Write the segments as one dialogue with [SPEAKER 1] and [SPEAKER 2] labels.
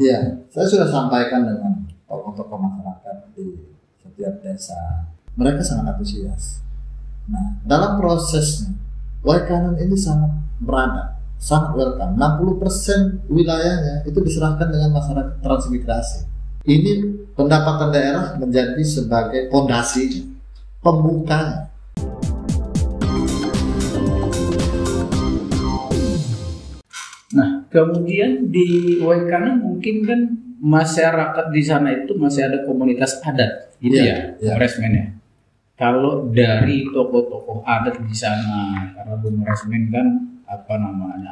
[SPEAKER 1] Iya, saya sudah sampaikan dengan tokoh-tokoh masyarakat di setiap desa. Mereka sangat antusias. Nah, dalam prosesnya, Waikanan ini sangat beradab, sangat welcome. 60% wilayahnya itu diserahkan dengan masyarakat transmigrasi. Ini pendapatan daerah menjadi sebagai fondasi pembukanya.
[SPEAKER 2] Nah, kemudian di Waikanan mungkin kan masyarakat di sana itu masih ada komunitas adat, gitu ya, Resmennya. Kalau dari tokoh-tokoh adat di sana, karena Bung Resmen kan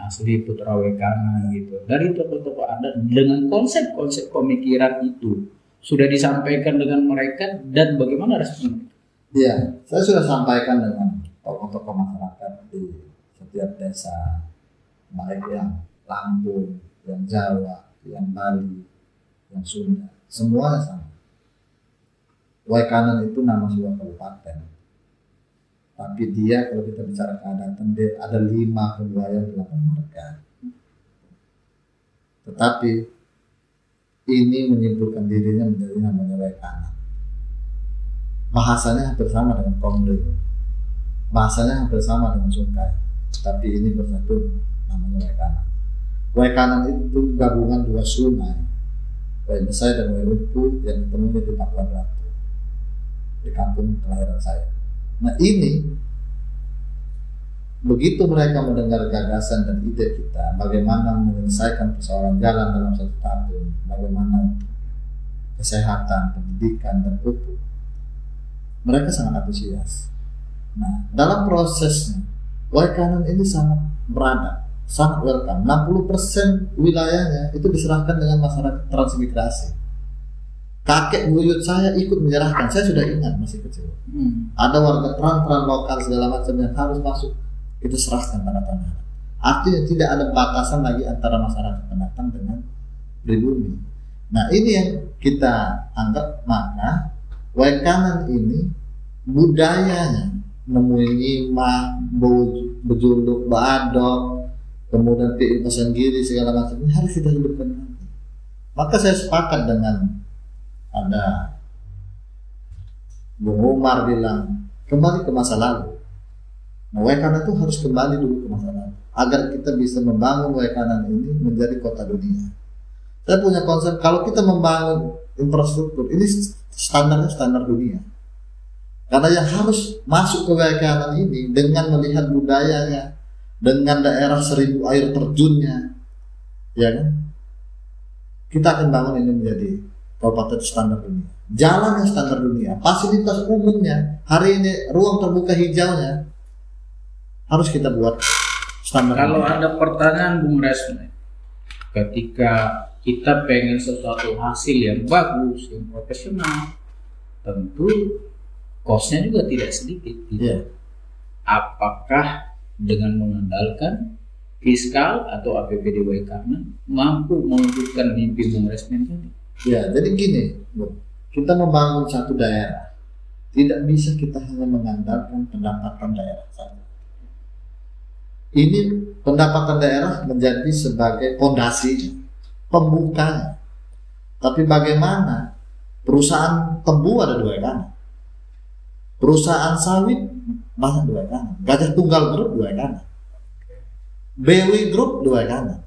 [SPEAKER 2] asli putra Waikanan gitu. Dari tokoh-tokoh adat dengan konsep-konsep pemikiran itu sudah disampaikan dengan mereka dan bagaimana respon?
[SPEAKER 1] Iya, saya sudah sampaikan dengan tokoh-tokoh masyarakat di setiap desa, baik yang Lampung, yang Jawa, yang Bali, yang Sunda, semuanya sama. Waikanan itu nama sebuah kabupaten, tapi dia kalau kita bicara keadatan dia ada 5 kewilayahan 8 marga. Tetapi ini menyimpulkan dirinya menjadi namanya Waikanan. Bahasanya hampir sama dengan Komling, bahasanya hampir sama dengan Sungkai, tapi ini bersatu namanya Waikanan. Waikanan itu gabungan 2 sungai, Wainasai dan Wairumpu, yang ketemu di Pakuan Ratu, di kampung kelahiran saya. Nah ini, begitu mereka mendengar gagasan dan ide kita, bagaimana menyelesaikan persoalan jalan dalam 1 tahun, bagaimana kesehatan, pendidikan, dan pupuk, mereka sangat antusias. Nah, dalam prosesnya, Waikanan ini sangat beradab, sangat welcome. 60% wilayahnya itu diserahkan dengan masyarakat transmigrasi. Kakek buyut saya ikut menyerahkan, saya sudah ingat masih kecil. Ada warga tran lokal segala macam yang harus masuk, itu serahkan tanda tangan. Artinya tidak ada batasan lagi antara masyarakat pendatang dengan pribumi. Nah ini yang kita anggap, maka Waikanan ini budayanya nemuin nyimah, bejuluk, badok, kemudian pesan giri segala macam ini harus kita hidupkan lagi. Maka saya sepakat dengan ada Bung Umar bilang kembali ke masa lalu. Nah, Waikanan itu harus kembali dulu ke masa lalu agar kita bisa membangun Waikanan ini menjadi kota dunia. Saya punya konsep kalau kita membangun infrastruktur ini standarnya standar dunia. Karena yang harus masuk ke Waikanan ini dengan melihat budayanya, dengan daerah 1000 air terjunnya, ya kan? Kita akan bangun ini menjadi kabupaten standar dunia. Jalan yang standar dunia, fasilitas umumnya, hari ini ruang terbuka hijaunya harus kita buat standar.
[SPEAKER 2] Kalau
[SPEAKER 1] dunia.
[SPEAKER 2] Ada pertanyaan Bung Resmen, ketika kita pengen sesuatu hasil yang bagus, yang profesional, tentu kosnya juga tidak sedikit. Gitu.
[SPEAKER 1] Yeah.
[SPEAKER 2] Apakah dengan mengandalkan fiskal atau APBD Waikanan mampu mewujudkan mimpi Bung Resmen tadi?
[SPEAKER 1] Ya, jadi gini, kita membangun satu daerah, tidak bisa kita hanya mengandalkan pendapatan daerah saja. Ini pendapatan daerah menjadi sebagai fondasi pembukanya. Tapi bagaimana perusahaan tebu ada 2 Waikanan, perusahaan sawit banyak 2 Waikanan, Gajah Tunggal Group 2 Waikanan, BW Group 2 Waikanan.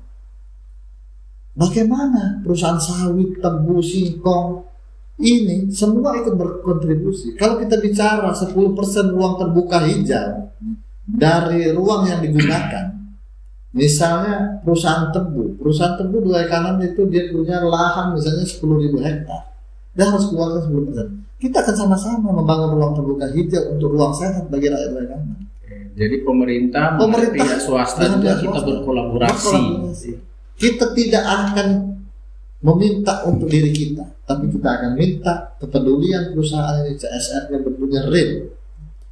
[SPEAKER 1] Bagaimana perusahaan sawit, tebu, singkong ini semua ikut berkontribusi. Kalau kita bicara 10% ruang terbuka hijau dari ruang yang digunakan, misalnya perusahaan tebu 2 Waikanan itu dia punya lahan misalnya 10.000 hektar, dia harus keluarkan 10%. Kita akan sama-sama membangun ruang terbuka hijau untuk ruang sehat bagi rakyat Waikanan.
[SPEAKER 2] Jadi pemerintah pihak swasta juga kita berkolaborasi.
[SPEAKER 1] Kita tidak akan meminta untuk diri kita, tapi kita akan minta kepedulian perusahaan ini, CSR yang berpunya real.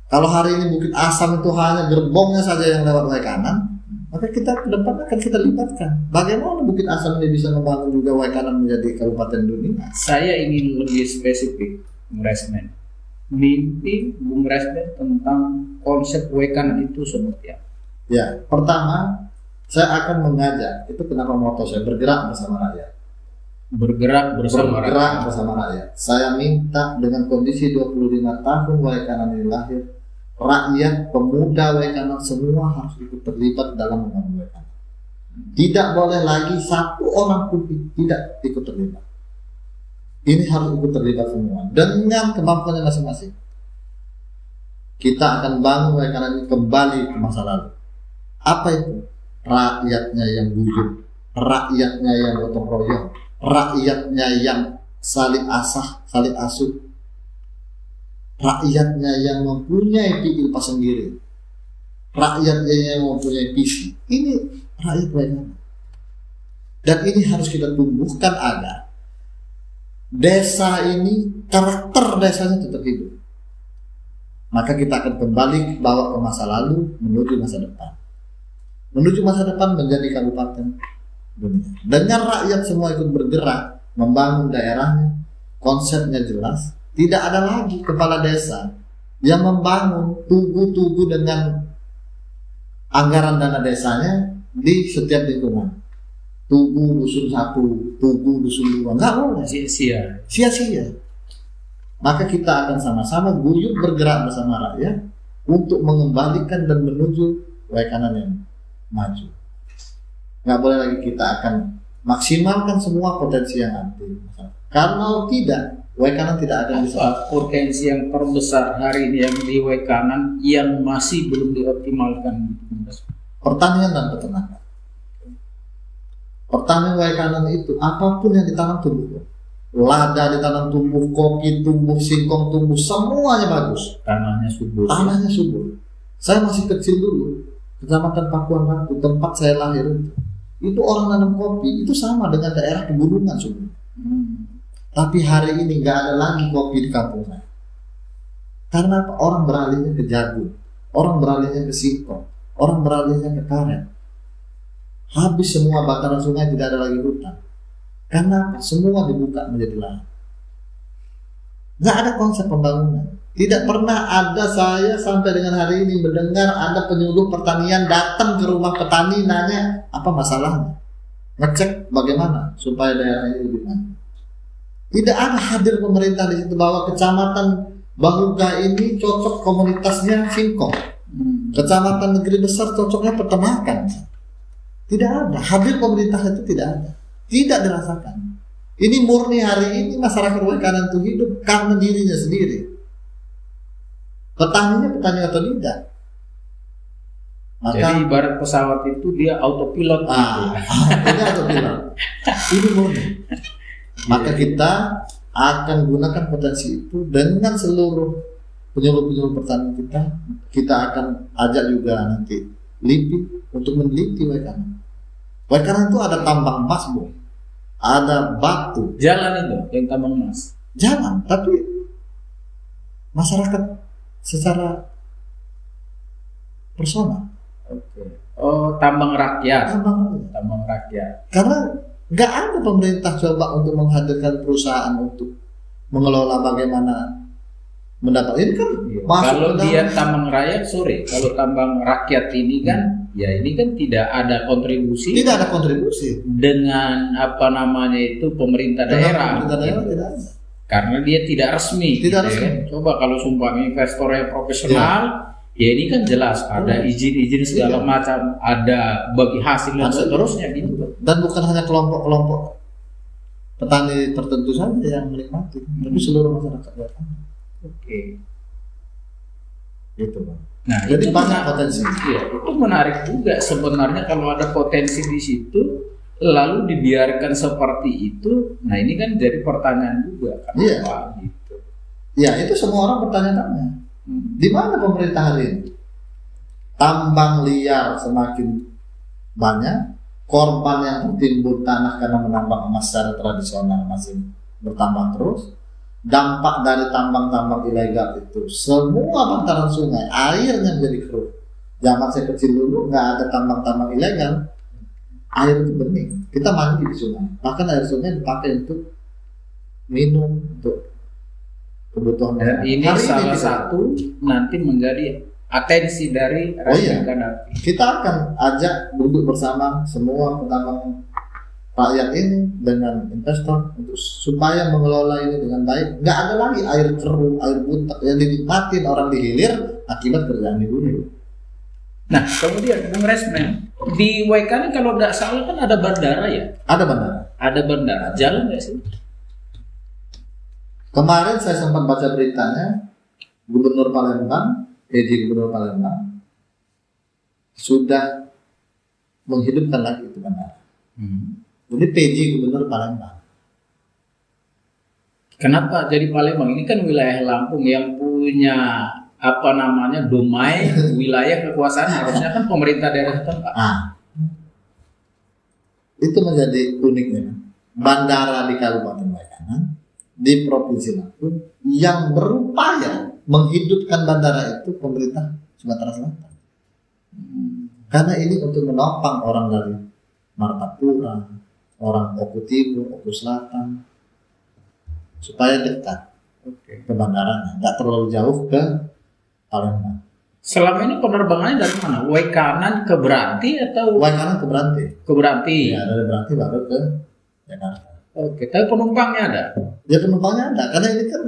[SPEAKER 1] Kalau hari ini Bukit Asam itu hanya gerbongnya saja yang lewat Waikanan, maka kita ke depan akan kita libatkan. Bagaimana Bukit Asam ini bisa membangun juga Waikanan menjadi kabupaten dunia?
[SPEAKER 2] Saya ingin lebih spesifik, Bung Resmen. Mimpi Bung Resmen tentang konsep Waikanan itu seperti apa?
[SPEAKER 1] Ya, pertama saya akan mengajak, itu kenapa moto saya bergerak bersama rakyat.
[SPEAKER 2] bergerak bersama
[SPEAKER 1] rakyat. Saya minta dengan kondisi 25 tahun Waikanan ini lahir, rakyat, pemuda Waikanan semua harus ikut terlibat dalam membangun Waikanan. Tidak boleh lagi satu orang pun tidak ikut terlibat. Ini harus ikut terlibat semua dengan kemampuannya masing-masing. Kita akan bangun Waikanan ini kembali ke masa lalu. Apa itu? Rakyatnya yang guyup, rakyatnya yang gotong royong, rakyatnya yang saling asah, saling asuh, rakyatnya yang mempunyai pikir pas sendiri, rakyatnya yang mempunyai visi. Ini rakyat Waikanan. Dan ini harus kita tumbuhkan agar desa ini, karakter desanya tetap hidup. Maka kita akan kembali bawa ke masa lalu menuju masa depan. Menuju masa depan menjadi kabupaten dunia. Dengan rakyat semua ikut bergerak membangun daerahnya, konsepnya jelas. Tidak ada lagi kepala desa yang membangun tugu-tugu dengan anggaran dana desanya di setiap lingkungan. Tugu dusun 1, tugu dusun 2, nggak boleh. Sia-sia. Maka kita akan sama-sama guyup bergerak bersama rakyat untuk mengembalikan dan menuju Waikanan yang maju. Nggak boleh lagi kita akan maksimalkan semua potensi yang ada. Karena tidak, Waikanan tidak ada
[SPEAKER 2] potensi yang terbesar hari ini yang di Waikanan yang masih belum dioptimalkan.
[SPEAKER 1] Pertanian dan peternakan. Pertanian Waikanan itu apapun yang ditanam tumbuh. Lada ditanam tumbuh, kopi tumbuh, singkong tumbuh, semuanya bagus.
[SPEAKER 2] Tanahnya
[SPEAKER 1] subur. Saya masih kecil dulu, Kecamatan Pakuan Ratu, tempat saya lahir itu orang nanam kopi itu sama dengan daerah pegunungan subur. Tapi hari ini nggak ada lagi kopi di kampung saya. Karena apa? Orang beralihnya ke jagung, orang beralihnya ke singkong, orang beralihnya ke karet. Habis semua bantaran sungai, tidak ada lagi hutan. Karena semua dibuka menjadi lahan. Nggak ada konsep pembangunan. Tidak pernah ada saya sampai dengan hari ini mendengar ada penyuluh pertanian datang ke rumah petani nanya apa masalahnya, ngecek bagaimana supaya daerah ini lebih maju. Tidak ada hadir pemerintah di situ bahwa kecamatan Bahuga ini cocok komunitasnya singkong, kecamatan Negeri Besar cocoknya peternakan. Tidak ada hadir pemerintah, itu tidak ada. Tidak dirasakan. Ini murni hari ini masyarakat Waikanan itu hidup karena dirinya sendiri. Petaninya petani atau tidak. Maka,
[SPEAKER 2] jadi ibarat pesawat itu dia autopilot.
[SPEAKER 1] Ini autopilot. Ini murni. Maka kita akan gunakan potensi itu dengan seluruh penyuluh-penyuluh pertanian kita. Kita akan ajak juga nanti LIPI untuk meneliti Waikanan. Waikanan itu ada tambang emas, Bu. Ada batu.
[SPEAKER 2] Jalan itu yang tambang emas.
[SPEAKER 1] Jalan, tapi masyarakat secara personal.
[SPEAKER 2] Oke. Oh, tambang rakyat.
[SPEAKER 1] Tambang rakyat. Karena nggak ada pemerintah coba untuk menghadirkan perusahaan untuk mengelola bagaimana mendapat ini kan.
[SPEAKER 2] Kalau dia tambang rakyat, kalau tambang rakyat ini kan, ya ini kan tidak ada kontribusi.
[SPEAKER 1] Tidak ada kontribusi
[SPEAKER 2] dengan pemerintah daerah.
[SPEAKER 1] Pemerintah daerah tidak ada.
[SPEAKER 2] Karena dia tidak resmi.
[SPEAKER 1] Tidak resmi.
[SPEAKER 2] Ya. Coba kalau sumpah investornya profesional, ya ini kan jelas ada izin-izin segala macam, ada bagi hasil dan seterusnya gitu.
[SPEAKER 1] Dan bukan hanya kelompok-kelompok petani tertentu saja yang menikmati, tapi seluruh masyarakat.
[SPEAKER 2] Oke.
[SPEAKER 1] Gitu, Bang.
[SPEAKER 2] Nah,
[SPEAKER 1] jadi
[SPEAKER 2] itu
[SPEAKER 1] banyak potensi.
[SPEAKER 2] Iya, itu menarik juga sebenarnya kalau ada potensi di situ lalu dibiarkan seperti itu. Nah, ini kan jadi pertanyaan juga kan. Gitu.
[SPEAKER 1] Ya, itu semua orang bertanya-tanya. Di mana pemerintah hari ini? Tambang liar semakin banyak, korban yang tertimbun tanah karena menambang emas secara tradisional masih bertambah terus. Dampak dari tambang-tambang ilegal itu semua bantaran sungai airnya menjadi keruh. Zaman saya kecil dulu nggak ada tambang-tambang ilegal, air itu bening, kita mandi di sungai, bahkan air sungai dipakai untuk minum, untuk kebutuhan.
[SPEAKER 2] Dan ini salah satu nanti menjadi atensi dari
[SPEAKER 1] Kita akan ajak duduk bersama semua petambang rakyat ini dengan investor untuk supaya mengelola ini dengan baik. Nggak ada lagi air keruh, air butek yang dinikmatin orang di hilir akibat kerjaan di hulu.
[SPEAKER 2] Nah, kemudian Bung Resmen, di Waikana kalau tidak salah kan ada bandara ya?
[SPEAKER 1] Ada bandara.
[SPEAKER 2] Ada bandara. Jalan nggak sih?
[SPEAKER 1] Kemarin saya sempat baca beritanya, Gubernur Palembang, PJ Gubernur Palembang, sudah menghidupkan lagi itu bandara. Ini PJ Gubernur Palembang.
[SPEAKER 2] Kenapa jadi Palembang? Ini kan wilayah Lampung yang punya domain wilayah kekuasaan harusnya kan pemerintah daerah setempat.
[SPEAKER 1] Itu menjadi uniknya. Bandara di Kabupaten Waikana, di Provinsi Lampung, yang berupaya menghidupkan bandara itu pemerintah Sumatera Selatan. Karena ini untuk menopang orang dari Martapura, orang Oku Timur, Oku Selatan, supaya dekat ke bandaranya, nggak terlalu jauh ke Palembang.
[SPEAKER 2] Selama ini penerbangannya dari mana? Waikana ke Beranti atau?
[SPEAKER 1] Waikana ke Beranti.
[SPEAKER 2] Ke Beranti.
[SPEAKER 1] Ya, dari Beranti baru ke Jakarta.
[SPEAKER 2] Oke, tapi penumpangnya ada?
[SPEAKER 1] Ya penumpangnya ada, karena ini kan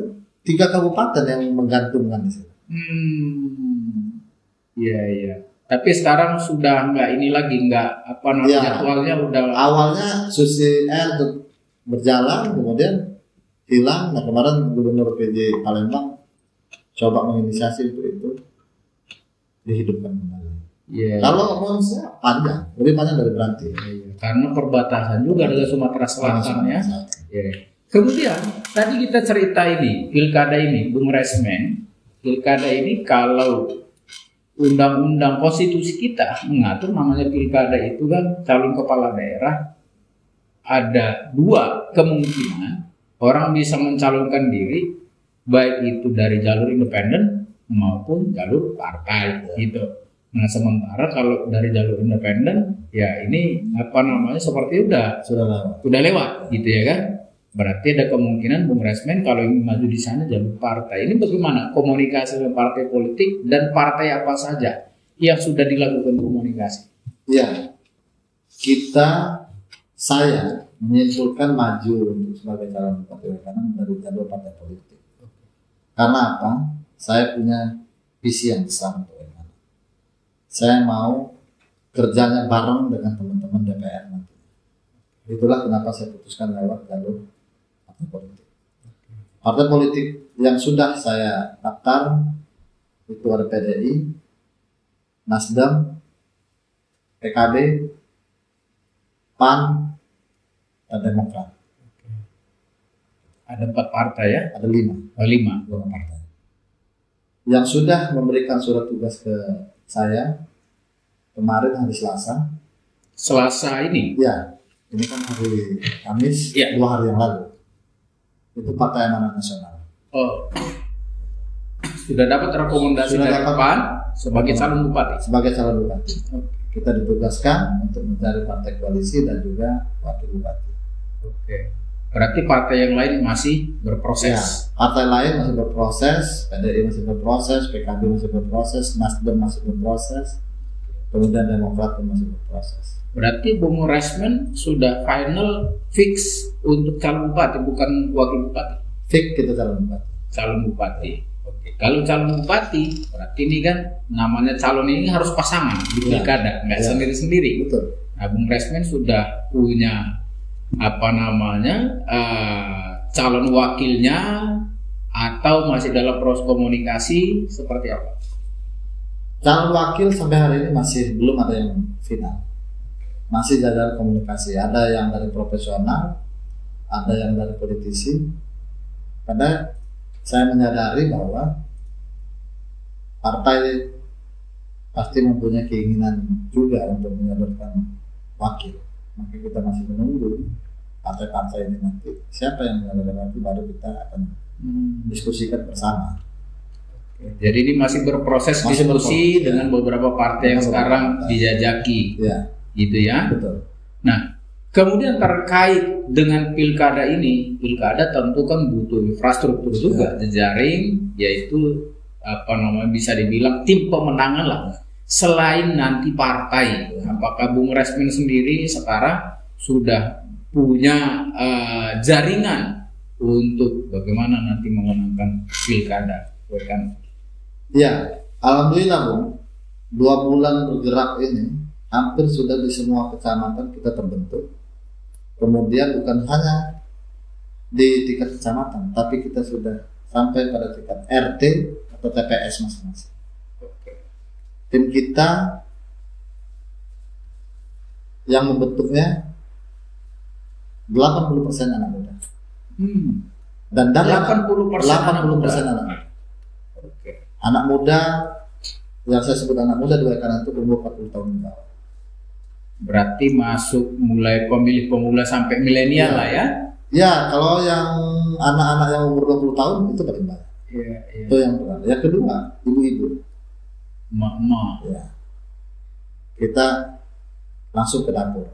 [SPEAKER 1] 3 kabupaten yang menggantungkan di sini.
[SPEAKER 2] Iya. Tapi sekarang sudah nggak ini lagi, jadwalnya udah.
[SPEAKER 1] Awalnya Susi Air untuk berjalan, kemudian hilang. Nah kemarin Gubernur PJ Palembang coba menginisiasi itu dihidupkan kembali. Kalau manusia panjang, lebih panjang dari Beranti.
[SPEAKER 2] Karena perbatasan juga dengan Sumatera Selatan ya. Kemudian tadi kita cerita ini pilkada ini, Bung Resmen, pilkada ini kalau undang-undang konstitusi kita mengatur namanya pilkada itu kan calon kepala daerah ada 2 kemungkinan orang bisa mencalonkan diri baik itu dari jalur independen maupun jalur partai gitu. Nah sementara kalau dari jalur independen ya ini seperti sudah lewat gitu ya kan. Berarti ada kemungkinan Bung Resmen kalau ingin maju di sana jalur partai. Ini bagaimana komunikasi dengan partai politik dan partai apa saja yang sudah dilakukan komunikasi?
[SPEAKER 1] Ya, saya menyimpulkan maju sebagai calon bupati Waikana dari jalur partai politik. Karena apa? Saya punya visi yang besar untuk Waikana. Saya mau kerjanya bareng dengan teman-teman DPR nanti. Itulah kenapa saya putuskan lewat jalur partai politik. Partai politik yang sudah saya daftar itu ada PDI, Nasdem, PKB, PAN, dan Demokrat.
[SPEAKER 2] Ada 4 partai ya?
[SPEAKER 1] Ada 5.
[SPEAKER 2] 5
[SPEAKER 1] partai. Yang sudah memberikan surat tugas ke saya kemarin hari Selasa.
[SPEAKER 2] Selasa ini?
[SPEAKER 1] Ya, ini kan hari Kamis, 2 hari yang lalu. Itu Partai Amanat Nasional.
[SPEAKER 2] Sudah dapat rekomendasi dari PAN sebagai calon bupati?
[SPEAKER 1] Sebagai calon bupati. Kita ditugaskan untuk mencari partai koalisi dan juga wakil bupati.
[SPEAKER 2] Berarti partai yang lain masih berproses?
[SPEAKER 1] Ya, partai lain masih berproses, PDI masih berproses, PKB masih berproses, Nasdem masih berproses, kemudian Demokrat pun masih berproses.
[SPEAKER 2] Berarti Bung Resmen sudah final fix untuk calon bupati, bukan wakil bupati?
[SPEAKER 1] Fix kita calon bupati.
[SPEAKER 2] Calon bupati. Kalau calon bupati, berarti ini kan namanya calon ini harus pasangan di pilkada, nggak sendiri-sendiri.
[SPEAKER 1] Betul.
[SPEAKER 2] Nah, Bung Resmen sudah punya calon wakilnya atau masih dalam proses komunikasi seperti apa?
[SPEAKER 1] Calon wakil sampai hari ini masih belum ada yang final. Masih dalam komunikasi. Ada yang dari profesional, ada yang dari politisi. Karena saya menyadari bahwa partai pasti mempunyai keinginan juga untuk menyodorkan wakil. Maka kita masih menunggu partai-partai ini nanti siapa yang menyodorkan wakil, baru kita akan diskusikan bersama.
[SPEAKER 2] Jadi ini masih berproses diskusi dengan beberapa partai yang sekarang dijajaki, gitu ya.
[SPEAKER 1] Betul.
[SPEAKER 2] Nah, kemudian terkait dengan pilkada ini, pilkada tentu kan butuh infrastruktur juga, jejaring, yaitu bisa dibilang tim pemenangan lah. Selain nanti partai, apakah Bung Resmen sendiri sekarang sudah punya jaringan untuk bagaimana nanti memenangkan pilkada, kan?
[SPEAKER 1] Ya, alhamdulillah Bung, 2 bulan bergerak ini hampir sudah di semua kecamatan kita terbentuk. Kemudian bukan hanya di tingkat kecamatan, tapi kita sudah sampai pada tingkat RT atau TPS masing-masing. Tim kita yang membentuknya 80% anak muda. Dan dari
[SPEAKER 2] 80%
[SPEAKER 1] anak muda. Anak muda yang saya sebut anak muda di Waikanan itu umur 40 tahun ke bawah.
[SPEAKER 2] Berarti masuk mulai pemilih pemula sampai milenial lah ya?
[SPEAKER 1] Ya, kalau yang anak-anak yang umur 20 tahun itu paling banyak.
[SPEAKER 2] Iya.
[SPEAKER 1] Itu yang pertama. Yang kedua, ibu-ibu.
[SPEAKER 2] Mak-mak.
[SPEAKER 1] Ya. Kita langsung ke dapur.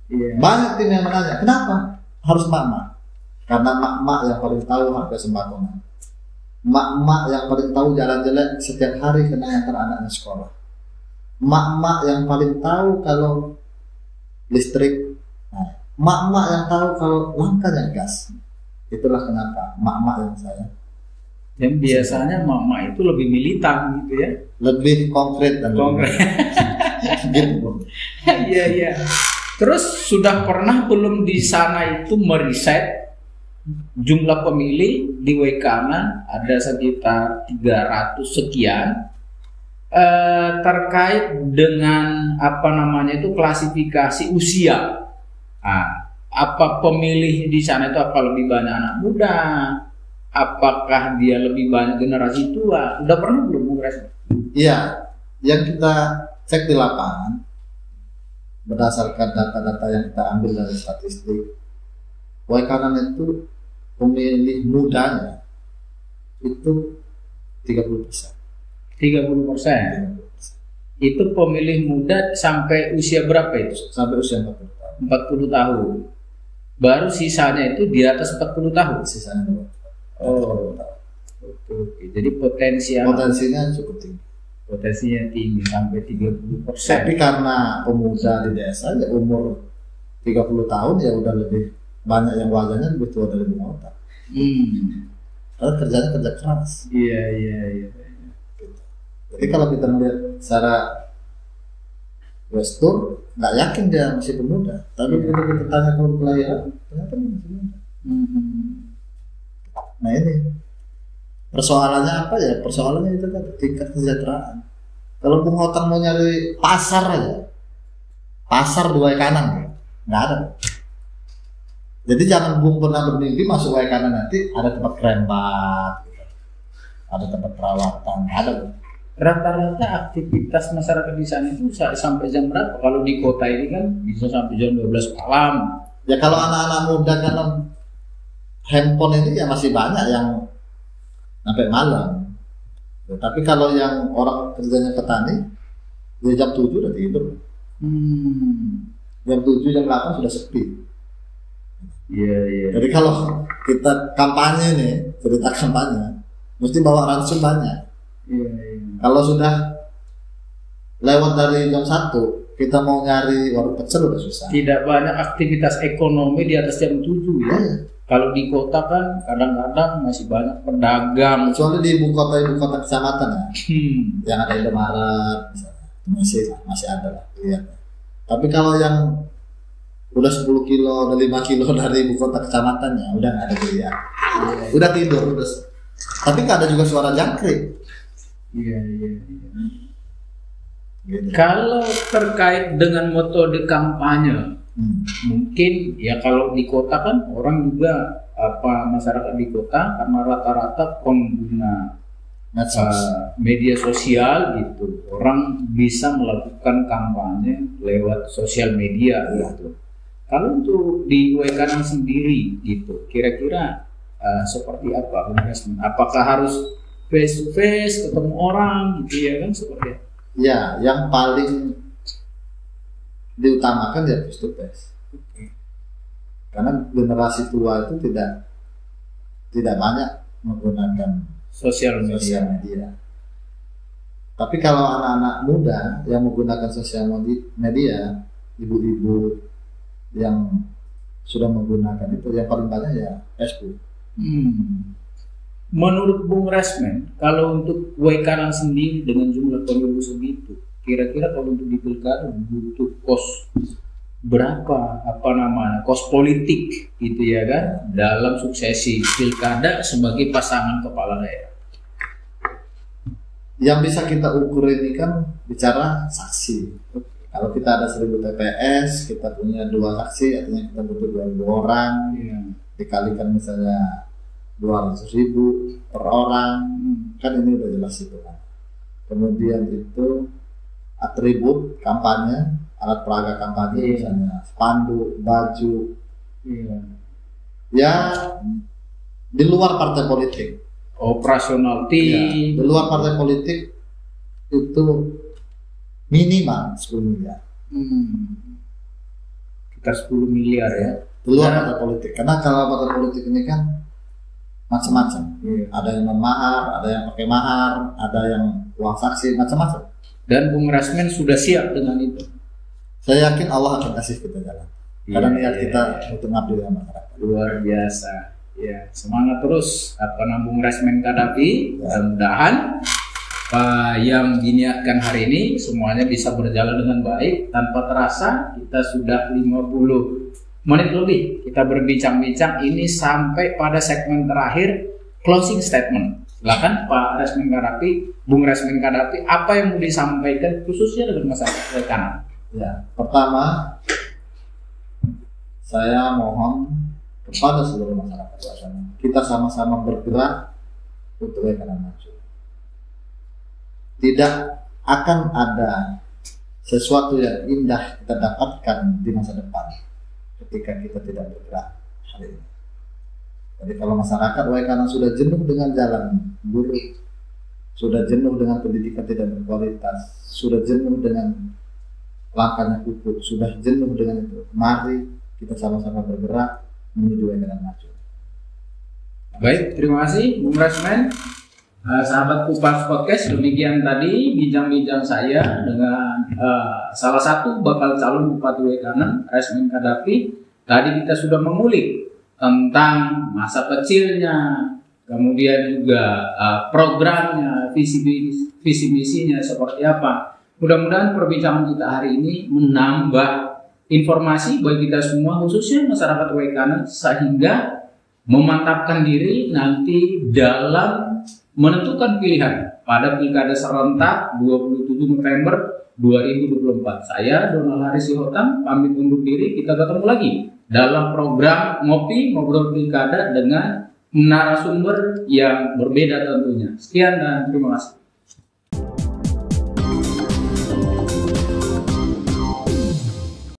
[SPEAKER 2] Iya.
[SPEAKER 1] Banyak tim yang menanya, kenapa harus mak-mak? Karena mak-mak yang paling tahu harga sembako. Mak-mak yang paling tahu jalan jelek setiap hari kena antar anaknya sekolah. Mak-mak yang paling tahu kalau listrik. Nah, mak-mak yang tahu kalau langkahnya gas. Itulah kenapa mak-mak yang saya.
[SPEAKER 2] Yang biasanya mak-mak itu lebih militan gitu ya.
[SPEAKER 1] Lebih konkret dan
[SPEAKER 2] konkret.
[SPEAKER 1] Gitu.
[SPEAKER 2] Iya. Terus sudah pernah belum di sana itu meriset jumlah pemilih di Waikanan ada sekitar 300 sekian terkait dengan itu klasifikasi usia. Apa pemilih di sana itu apa lebih banyak anak muda? Apakah dia lebih banyak generasi tua? Udah pernah belum meriset?
[SPEAKER 1] Iya, yang kita cek di lapangan berdasarkan data-data yang kita ambil dari statistik, Waikanan itu pemilih mudanya itu 30%.
[SPEAKER 2] 30%. Itu pemilih muda sampai usia berapa itu?
[SPEAKER 1] Sampai usia 40 tahun.
[SPEAKER 2] 40 tahun. Baru sisanya itu di atas 40 tahun.
[SPEAKER 1] Sisanya 40 tahun.
[SPEAKER 2] Oke. Jadi potensinya
[SPEAKER 1] cukup tinggi.
[SPEAKER 2] Potensinya tinggi sampai 30%.
[SPEAKER 1] Tapi karena pemuda di desa ya umur 30 tahun ya udah lebih banyak yang wajahnya lebih tua dari Bung Ota. Karena kerjanya kerja keras.
[SPEAKER 2] Iya.
[SPEAKER 1] Jadi kalau kita melihat secara gestur, nggak yakin dia masih pemuda. Tapi begitu kita tanya ke kelahiran, ternyata dia masih muda. Nah ini persoalannya apa ya? Persoalannya itu kan tingkat kesejahteraan. Kalau Bung Otang mau nyari pasar aja, pasar di Waikanan nggak ada. Jadi jangan Bung pernah bermimpi masuk Waikanan nanti ada tempat kerembat, ada tempat perawatan, ada.
[SPEAKER 2] Rata-rata aktivitas masyarakat di sana itu sampai jam berapa? Kalau di kota ini kan bisa sampai jam 12 malam.
[SPEAKER 1] Ya kalau anak-anak muda kan handphone ini ya masih banyak yang sampai malam. Ya, tapi kalau yang orang kerjanya petani, ya jam 7 udah tidur. Jam 7, jam 8 sudah sepi.
[SPEAKER 2] Iya.
[SPEAKER 1] Jadi kalau kita kampanye nih, cerita kampanye, mesti bawa ransum banyak.
[SPEAKER 2] Iya.
[SPEAKER 1] Kalau sudah lewat dari jam 1, kita mau nyari warung pecel udah susah.
[SPEAKER 2] Tidak banyak aktivitas ekonomi di atas jam 7 ya. Kalau di kota kan kadang-kadang masih banyak pedagang.
[SPEAKER 1] Kecuali di ibu kota kecamatan ya, yang ada Indomaret misalnya, masih ada lah. Iya. Tapi kalau yang udah 10 kilo, udah 5 kilo dari ibu kota kecamatannya, udah nggak ada dia. Udah tidur, udah. Tapi nggak ada juga suara jangkrik.
[SPEAKER 2] Iya. Gitu. Kalau terkait dengan metode kampanye, mungkin ya kalau di kota kan orang juga masyarakat di kota karena rata-rata pengguna media sosial gitu, orang bisa melakukan kampanye lewat sosial media gitu. Kalau untuk di Waikanan sendiri gitu, kira-kira seperti apa? Apakah harus face to face ketemu orang gitu ya kan seperti itu?
[SPEAKER 1] Ya, yang paling diutamakan ya face to face. Karena generasi tua itu tidak banyak menggunakan sosial media. Tapi kalau anak-anak muda yang menggunakan sosial media, ibu-ibu yang sudah menggunakan itu, yang paling banyak ya Facebook.
[SPEAKER 2] Menurut Bung Resmen, kalau untuk Waikanan sendiri dengan jumlah pemilih segitu, kira-kira kalau untuk di pilkada butuh kos berapa, kos politik gitu ya kan, dalam suksesi pilkada sebagai pasangan kepala daerah?
[SPEAKER 1] Yang bisa kita ukur ini kan bicara saksi. Kalau kita ada 1000 TPS, kita punya 2 saksi, artinya kita butuh 2000 orang, dikalikan misalnya 200.000 per orang, kan ini udah jelas itu kan. Kemudian itu atribut kampanye, alat peraga kampanye, misalnya spanduk, baju, ya di luar partai politik,
[SPEAKER 2] operasional tim,
[SPEAKER 1] di luar partai politik itu minimal 10 miliar.
[SPEAKER 2] Kita 10 miliar ya.
[SPEAKER 1] Di luar partai politik, karena kalau partai politik ini kan macam-macam. Ada yang non-mahar, ada yang pakai mahar, ada yang uang saksi, macam-macam.
[SPEAKER 2] Dan Bung Resmen sudah siap dengan itu.
[SPEAKER 1] Saya yakin Allah akan kasih kita jalan. Karena niat kita untuk ngabdi dengan masyarakat.
[SPEAKER 2] Luar biasa. Ya, semangat terus Bung Resmen Kadapi. Mudah-mudahan yang diniatkan hari ini semuanya bisa berjalan dengan baik. Tanpa terasa kita sudah 50 menit lebih kita berbincang-bincang ini sampai pada segmen terakhir, closing statement. Silakan Pak Resmen Kadapi, Bung Resmen Kadapi, apa yang mau disampaikan khususnya dengan masyarakat Waikanan?
[SPEAKER 1] Ya, pertama saya mohon kepada seluruh masyarakat Waikanan, kita sama-sama bergerak untuk Waikanan maju. Tidak akan ada sesuatu yang indah kita dapatkan di masa depan ketika kita tidak bergerak hari ini. Jadi kalau masyarakat Waikanan sudah jenuh dengan jalan buruk, sudah jenuh dengan pendidikan tidak berkualitas, sudah jenuh dengan langkahnya pupuk, sudah jenuh dengan itu, mari kita sama-sama bergerak menuju Waikanan maju.
[SPEAKER 2] Baik, terima kasih Bung Resmen. Sahabat Kupas Podcast, demikian tadi bincang-bincang saya dengan salah satu bakal calon Bupati Waikanan, Resmen Kadapi. Tadi kita sudah mengulik tentang masa kecilnya, kemudian juga programnya, visi misinya seperti apa. Mudah-mudahan perbincangan kita hari ini menambah informasi bagi kita semua, khususnya masyarakat Waikanan, sehingga memantapkan diri nanti dalam menentukan pilihan pada Pilkada serentak 27 November 2024. Saya Donald Haris Sihotam pamit undur diri. Kita ketemu lagi dalam program Ngopi Ngobrol Pilkada dengan narasumber yang berbeda tentunya. Sekian dan terima kasih.